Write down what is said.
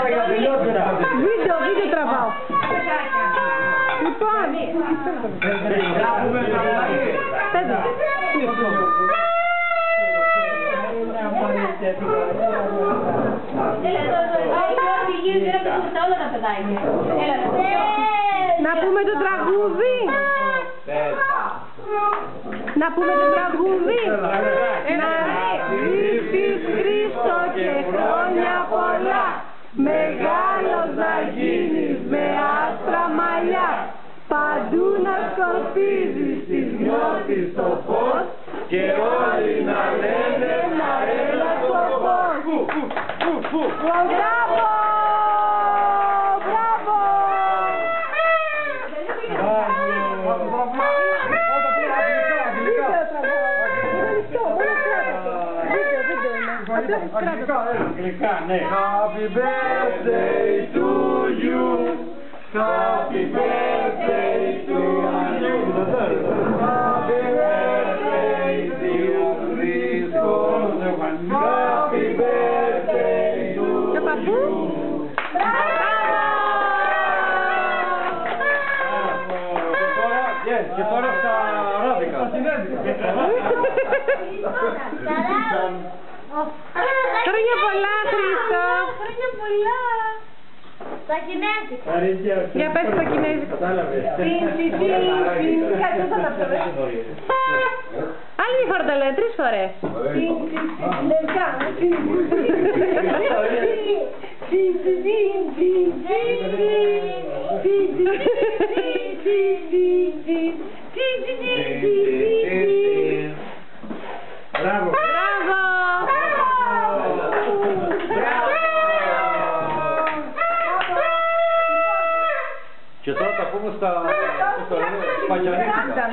Βίντεο τραβάω. Λοιπόν. Πες. Να πούμε το τραγούδι. Να πούμε το τραγούδι. Να ζήσεις Χρήστο και χρόνια πολλά. Μεγάλος να γίνεις με άσπρα μαλλιά. Παντού να σκορπίζεις τις νιώθεις το φως. Και όλοι να λένε να έλα στο φως. Μπράβο! Μπράβο! Αγγλικά, ναι. Happy birthday to you. Happy birthday to you. Happy birthday dear Χρήστο. Happy birthday to you. Και τώρα στα αράμπικα. Χρόνια πολλά, Χρήστο! Χρόνια πολλά! Στα κινέζικα. Για πες στα κινέζικα. Κατάλαβες. Άλλη μια φορά τα λέω, 3 φορές. Μπράβο. Μπράβο! Και τώρα θα πούμε στα... Παγιανίτσικα.